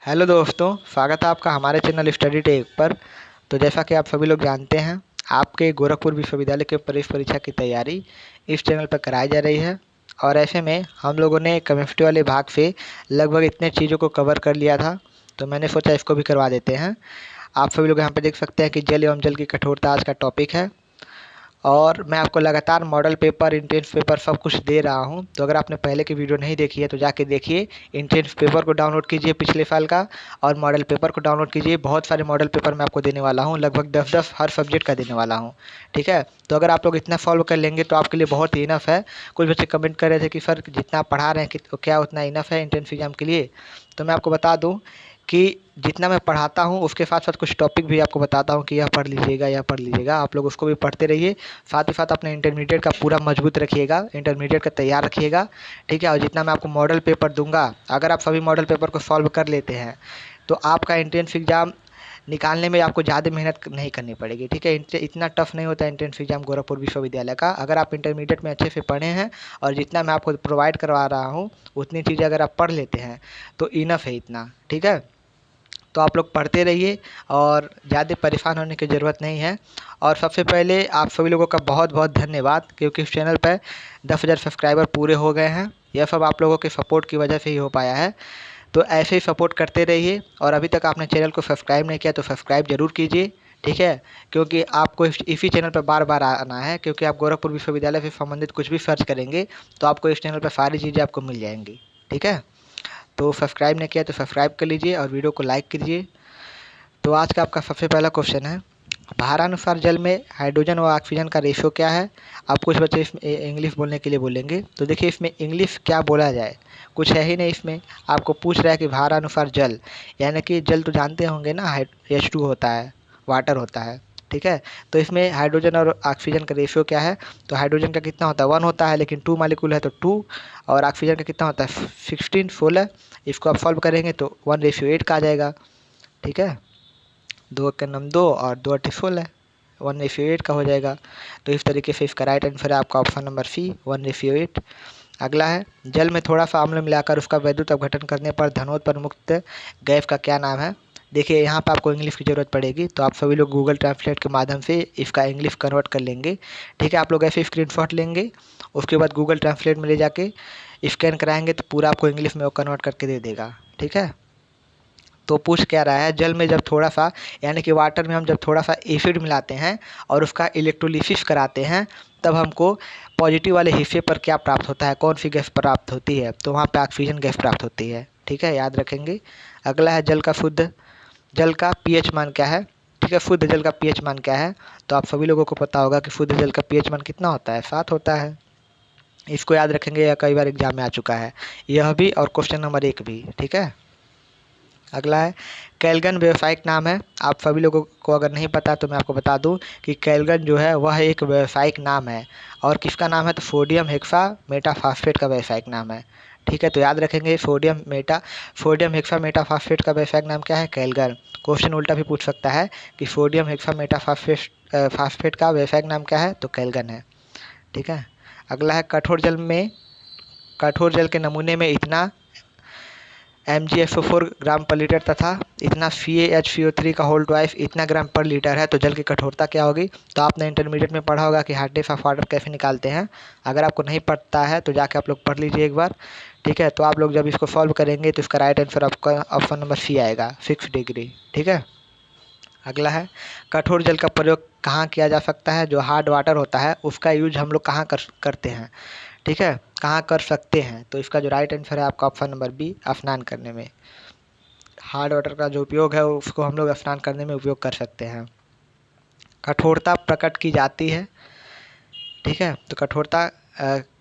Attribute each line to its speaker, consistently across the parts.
Speaker 1: Hello दोस्तों, स्वागत है आपका हमारे चैनल स्टडी टेक पर। तो जैसा कि आप सभी लोग जानते हैं, आपके गोरखपुर विश्वविद्यालय के प्रवेश परीक्षा की तैयारी इस चैनल पर कराई जा रही है। और ऐसे में हम लोगों ने केमिस्ट्री वाले भाग से लगभग इतने चीज़ों को कवर कर लिया था, तो मैंने सोचा इसको भी करवा देते हैं। आप सभी लोग यहाँ पर देख सकते हैं कि जल एवं जल की कठोरता आज का टॉपिक है। और मैं आपको लगातार मॉडल पेपर, इंट्रेंस पेपर सब कुछ दे रहा हूं। तो अगर आपने पहले की वीडियो नहीं देखी है तो जाके देखिए। इंट्रेंस पेपर को डाउनलोड कीजिए पिछले साल का, और मॉडल पेपर को डाउनलोड कीजिए। बहुत सारे मॉडल पेपर मैं आपको देने वाला हूं, लगभग 10-10 हर सब्जेक्ट का देने वाला हूं। ठीक है, तो अगर आप लोग इतना सॉल्व कर लेंगे तो आपके लिए बहुत ही इनफ है। कुछ बच्चे कमेंट कर रहे थे कि सर जितना आप पढ़ा रहे हैं कि क्या उतना इनफ है एंट्रेंस एग्जाम के लिए। तो मैं आपको बता दूँ कि जितना मैं पढ़ाता हूँ उसके साथ साथ कुछ टॉपिक भी आपको बताता हूँ कि यह पढ़ लीजिएगा, यह पढ़ लीजिएगा। आप लोग उसको भी पढ़ते रहिए। साथ ही साथ अपने इंटरमीडिएट का पूरा मजबूत रखिएगा, इंटरमीडिएट का तैयार रखिएगा। ठीक है, और जितना मैं आपको मॉडल पेपर दूंगा, अगर आप सभी मॉडल पेपर को सॉल्व कर लेते हैं तो आपका एंट्रेंस एग्ज़ाम निकालने में आपको ज़्यादा मेहनत नहीं करनी पड़ेगी। ठीक है, इतना टफ नहीं होता एंट्रेंस एग्ज़ाम गोरखपुर विश्वविद्यालय का। अगर आप इंटरमीडिएट में अच्छे से पढ़े हैं और जितना मैं आपको प्रोवाइड करवा रहा हूँ उतनी चीज़ें अगर आप पढ़ लेते हैं तो इनफ है इतना। ठीक है, तो आप लोग पढ़ते रहिए और ज़्यादा परेशान होने की ज़रूरत नहीं है। और सबसे पहले आप सभी लोगों का बहुत बहुत धन्यवाद, क्योंकि इस चैनल पर 10,000 सब्सक्राइबर पूरे हो गए हैं। यह सब आप लोगों के सपोर्ट की वजह से ही हो पाया है। तो ऐसे ही सपोर्ट करते रहिए। और अभी तक आपने चैनल को सब्सक्राइब नहीं किया तो सब्सक्राइब ज़रूर कीजिए। ठीक है, क्योंकि आपको इसी चैनल पर बार बार आना है, क्योंकि आप गोरखपुर विश्वविद्यालय से संबंधित कुछ भी सर्च करेंगे तो आपको इस चैनल पर सारी चीज़ें आपको मिल जाएंगी। ठीक है, तो सब्सक्राइब नहीं किया तो सब्सक्राइब कर लीजिए और वीडियो को लाइक कीजिए। तो आज का आपका सबसे पहला क्वेश्चन है, भारानुसार जल में हाइड्रोजन और ऑक्सीजन का रेशो क्या है। आप कुछ बच्चे इसमें इंग्लिश बोलने के लिए बोलेंगे, तो देखिए इसमें इंग्लिश क्या बोला जाए, कुछ है ही नहीं इसमें। आपको पूछ रहा है कि भारानुसार जल, यानी कि जल तो जानते होंगे ना, H2 होता है, वाटर होता है। ठीक है, तो इसमें हाइड्रोजन और ऑक्सीजन का रेशियो क्या है। तो हाइड्रोजन का कितना होता है, 1 होता है, लेकिन 2 मालिक्यूल है तो 2। और ऑक्सीजन का कितना होता है, 16। इसको आप सॉल्व करेंगे तो 1:8 का आ जाएगा। ठीक है, 2 का नम 2 और 2 8 16, 1:8 का हो जाएगा। तो इस तरीके से इसका राइट आंसर है आपका ऑप्शन नंबर सी, 1:8। अगला है, जल में थोड़ा सा अम्ल मिलाकर उसका वैद्युत अपघटन करने पर धनोत्तर मुक्त गैस का क्या नाम है। देखिए यहाँ पे आपको इंग्लिश की ज़रूरत पड़ेगी, तो आप सभी लोग गूगल ट्रांसलेट के माध्यम से इसका इंग्लिश कन्वर्ट कर लेंगे। ठीक है, आप लोग ऐसे स्क्रीनशॉट लेंगे, उसके बाद गूगल ट्रांसलेट में ले जाके स्कैन कराएंगे तो पूरा आपको इंग्लिश में वो कन्वर्ट करके दे देगा। ठीक है, तो पूछ क्या रहा है, जल में जब थोड़ा सा, यानी कि वाटर में हम जब थोड़ा सा एसिड मिलाते हैं और उसका इलेक्ट्रोलिसिस कराते हैं तब हमको पॉजिटिव वाले हिस्से पर क्या प्राप्त होता है, कौन सी गैस प्राप्त होती है। तो वहाँ पे ऑक्सीजन गैस प्राप्त होती है। ठीक है, याद रखेंगे। अगला है, जल का पीएच मान क्या है। ठीक है, शुद्ध जल का पीएच मान क्या है। तो आप सभी लोगों को पता होगा कि शुद्ध जल का पीएच मान कितना होता है, 7 होता है। इसको याद रखेंगे, यह कई बार एग्जाम में आ चुका है, यह भी और क्वेश्चन नंबर 1 भी। ठीक है, अगला है, कैल्गन व्यावसायिक नाम है। आप सभी लोगों को अगर नहीं पता तो मैं आपको बता दूं कि कैल्गन जो है वह एक व्यावसायिक नाम है। और किसका नाम है, तो सोडियम हेक्सा मेटाफॉस्फेट का व्यावसायिक नाम है। ठीक है, तो याद रखेंगे, सोडियम हेक्सा मेटाफॉस्फेट का व्यावसायिक नाम क्या है, कैल्गन। क्वेश्चन उल्टा भी पूछ सकता है कि सोडियम हेक्सा मेटाफॉस्फेट का व्यावसायिक नाम क्या है, तो कैल्गन है। ठीक है, अगला है, कठोर जल के नमूने में इतना MgSO4 ग्राम पर लीटर तथा इतना CaHCO3 का होल ट्वाइस इतना ग्राम पर लीटर है, तो जल की कठोरता क्या होगी। तो आपने इंटरमीडिएट में पढ़ा होगा कि हार्डनेस ऑफ वाटर कैसे निकालते हैं। अगर आपको नहीं पता है तो जाके आप लोग पढ़ लीजिए एक बार। ठीक है, तो आप लोग जब इसको सॉल्व करेंगे तो इसका राइट आंसर आपका ऑप्शन नंबर सी आएगा, 6 डिग्री। ठीक है, अगला है, कठोर जल का प्रयोग कहाँ किया जा सकता है। जो हार्ड वाटर होता है उसका यूज हम लोग कहाँ करते हैं। ठीक है, कहाँ कर सकते हैं। तो इसका जो राइट आंसर है आपका ऑप्शन नंबर बी, स्नान करने में। हार्ड वाटर का जो उपयोग है उसको हम लोग स्नान करने में उपयोग कर सकते हैं। कठोरता प्रकट की जाती है। ठीक है, तो कठोरता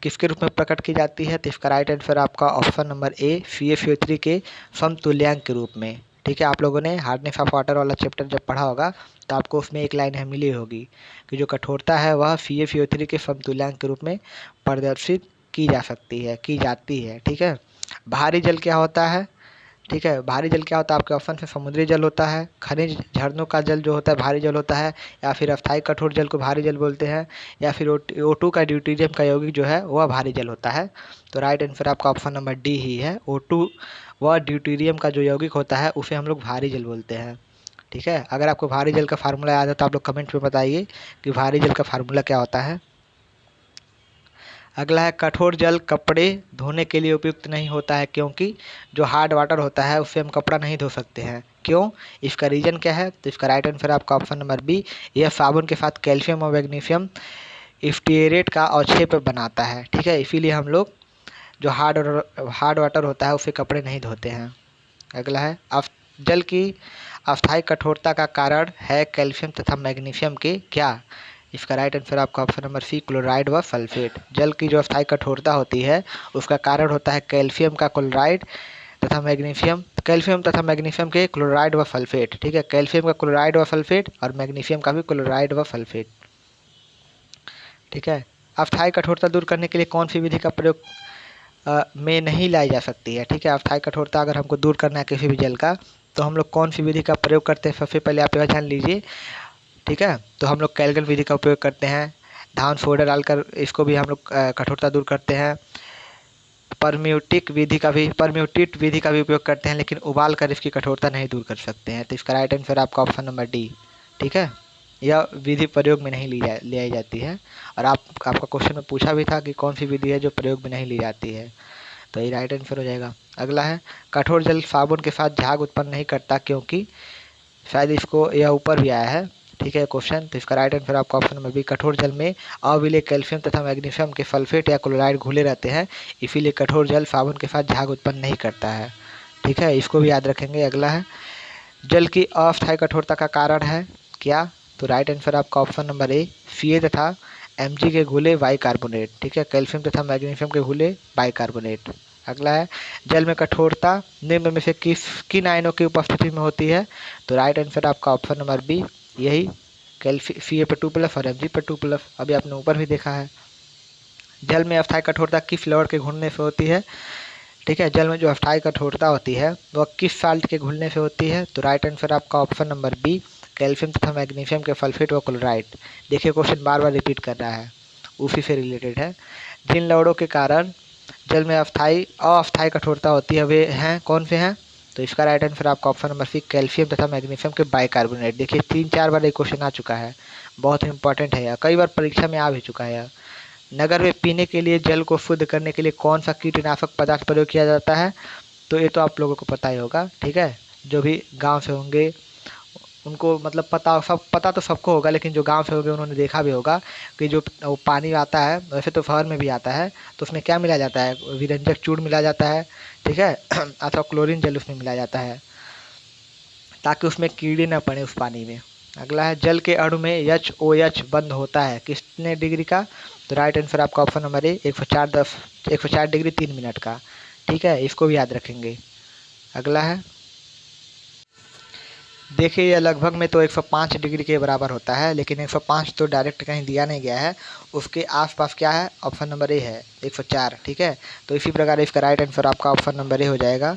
Speaker 1: किसके रूप में प्रकट की जाती है। तो इसका राइट आंसर आपका ऑप्शन नंबर ए, CaCO3 के समतुल्यांक के रूप में। ठीक है, आप लोगों ने हार्डनेस ऑफ वाटर वाला चैप्टर जब पढ़ा होगा तो आपको उसमें एक लाइन है मिली होगी कि जो कठोरता है वह CaCO3 के समतुल्यांक के रूप में प्रदर्शित की जा सकती है, की जाती है। ठीक है, भारी जल क्या होता है। ठीक है। भारी जल क्या होता है आपके ऑप्शन में? समुद्री जल होता है, खनिज झरनों का जल जो होता है भारी जल होता है, या फिर अस्थायी कठोर जल को भारी जल बोलते हैं, या फिर O2 का ड्यूटेरियम का यौगिक जो है वह भारी जल होता है। तो राइट आंसर आपका ऑप्शन नंबर डी ही है। O2 व ड्यूटेरियम का जो यौगिक होता है उसे हम लोग भारी जल बोलते हैं। ठीक है। अगर आपको भारी जल का फार्मूला याद है तो आप लोग कमेंट में बताइए कि भारी जल का फार्मूला क्या होता है। अगला है, कठोर जल कपड़े धोने के लिए उपयुक्त नहीं होता है क्योंकि जो हार्ड वाटर होता है उससे हम कपड़ा नहीं धो सकते हैं। क्यों? इसका रीज़न क्या है? तो इसका राइट आंसर आपका ऑप्शन नंबर बी, यह साबुन के साथ कैल्शियम और मैग्नीशियम स्टीयरेट का अवक्षेप बनाता है। ठीक है, इसीलिए हम लोग जो हार्ड वाटर होता है उससे कपड़े नहीं धोते हैं। अगला है, जल की अस्थायी कठोरता का कारण है कैल्शियम तथा मैग्नीशियम के क्या? इसका राइट आंसर आपका ऑप्शन नंबर सी, क्लोराइड व सल्फेट। जल की जो अस्थायी कठोरता होती है उसका कारण होता है कैल्शियम का क्लोराइड तथा मैग्नीशियम के क्लोराइड व सल्फेट। ठीक है, कैल्शियम का क्लोराइड व सल्फेट और मैग्नीशियम का भी क्लोराइड व सल्फेट। ठीक है। अस्थायी कठोरता दूर करने के लिए कौन सी विधि का प्रयोग में नहीं लाई जा सकती है? ठीक है, अस्थायी कठोरता अगर हमको दूर करना है किसी भी जल का तो हम लोग कौन सी विधि का प्रयोग करते हैं? सबसे पहले आप यह जान लीजिए। ठीक है, तो हम लोग कैल्गन विधि का उपयोग करते हैं। धान सोडा डालकर इसको भी हम लोग कठोरता दूर करते हैं। परम्यूटिट विधि का भी उपयोग करते हैं, लेकिन उबाल कर इसकी कठोरता नहीं दूर कर सकते हैं। तो इसका राइट आंसर आपका ऑप्शन नंबर डी। ठीक है, यह विधि प्रयोग में नहीं ले आई जाती है। और आपका क्वेश्चन में पूछा भी था कि कौन सी विधि है जो प्रयोग में नहीं ली जाती है, तो ये राइट आंसर हो जाएगा। अगला है, कठोर जल साबुन के साथ झाग उत्पन्न नहीं करता क्योंकि, शायद इसको यह ऊपर भी आया है। ठीक है क्वेश्चन, तो इसका राइट आंसर आपका ऑप्शन नंबर बी, कठोर जल में अविलेय कैल्शियम तथा मैग्नीशियम के सल्फेट या क्लोराइड घुले रहते हैं, इसीलिए कठोर जल साबुन के साथ झाग उत्पन्न नहीं करता है। ठीक है, इसको भी याद रखेंगे। अगला है, जल की अस्थायी कठोरता का कारण है क्या? तो राइट आंसर आपका ऑप्शन नंबर ए, Ca तथा Mg के घुले बाइकार्बोनेट। ठीक है, कैल्शियम तथा मैग्नीशियम के घुले बाइकार्बोनेट। अगला है, जल में कठोरता निम्न में से किन आयनों की उपस्थिति में होती है? तो राइट आंसर आपका ऑप्शन नंबर बी, यही Ca+2+ और Mg+2+। अभी आपने ऊपर भी देखा है। जल में अस्थायी कठोरता किस लवण के घुलने से होती है? ठीक है, जल में जो अस्थायी कठोरता होती है वह किस साल्ट के घुलने से होती है? तो राइट आंसर आपका ऑप्शन नंबर बी, कैल्शियम तथा मैग्नीशियम के सल्फेट व क्लोराइड। देखिए क्वेश्चन बार बार रिपीट कर रहा है, उसी से रिलेटेड है। जिन लवणों के कारण जल में अस्थायी कठोरता होती है वे हैं कौन से हैं? तो इसका राइट आंसर आपका ऑप्शन नंबर सी, कैल्शियम तथा मैग्नीशियम के बाइकार्बोनेट। देखिए 3-4 बार ये क्वेश्चन आ चुका है, बहुत इंपॉर्टेंट है यह, कई बार परीक्षा में आ भी चुका है। नगर में पीने के लिए जल को शुद्ध करने के लिए कौन सा कीटनाशक पदार्थ प्रयोग किया जाता है? तो ये तो आप लोगों को पता ही होगा। ठीक है, जो भी गांव से होंगे उनको मतलब पता तो सबको होगा, लेकिन जो गांव से होंगे उन्होंने देखा भी होगा कि जो वो पानी आता है, वैसे तो शहर में भी आता है, तो उसमें क्या मिलाया जाता है? विरंजक चूर्ण मिलाया जाता है। ठीक है अथवा क्लोरीन जल उसमें मिलाया जाता है ताकि उसमें कीड़े न पड़े उस पानी में। अगला है, जल के अणु में HOH बंद होता है कितने डिग्री का? तो राइट आंसर आपका option number A, 104 degree 3 minute का। ठीक है, इसको भी याद रखेंगे। अगला है, देखिए यह लगभग में तो 105 डिग्री के बराबर होता है, लेकिन 105 तो डायरेक्ट कहीं दिया नहीं गया है, उसके आसपास क्या है? ऑप्शन नंबर ए है 104। ठीक है, तो इसी प्रकार इसका राइट आंसर आपका ऑप्शन नंबर ए हो जाएगा।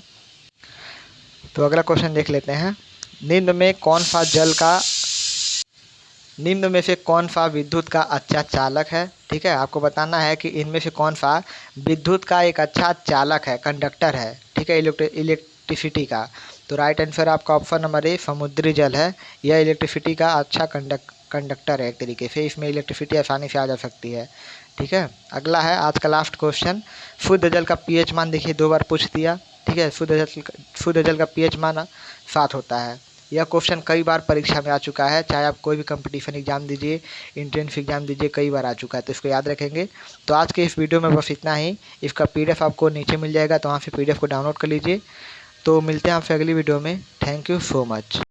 Speaker 1: तो अगला क्वेश्चन देख लेते हैं, निम्न में से कौन सा विद्युत का अच्छा चालक है? ठीक है, आपको बताना है कि इनमें से कौन सा विद्युत का एक अच्छा चालक है, कंडक्टर है। ठीक है, इलेक्ट्रिसिटी का। तो राइट आंसर आपका ऑप्शन नंबर ए, समुद्री जल है। यह इलेक्ट्रिसिटी का अच्छा कंडक्टर है एक तरीके से, इसमें इलेक्ट्रिसिटी आसानी से आ जा सकती है। ठीक है, अगला है आज का लास्ट क्वेश्चन, शुद्ध जल का pH मान देखिए 2 बार पूछ दिया। ठीक है, शुद्ध जल का pH मान 7 होता है। यह क्वेश्चन कई बार परीक्षा में आ चुका है, चाहे आप कोई भी कंपटीशन एग्जाम दीजिए, एंट्रेंस एग्जाम दीजिए, कई बार आ चुका है, तो इसको याद रखेंगे। तो आज के इस वीडियो में बस इतना ही। इसका PDF आपको नीचे मिल जाएगा, तो वहाँ से PDF को डाउनलोड कर लीजिए। तो मिलते हैं आपसे अगली वीडियो में। Thank you so much.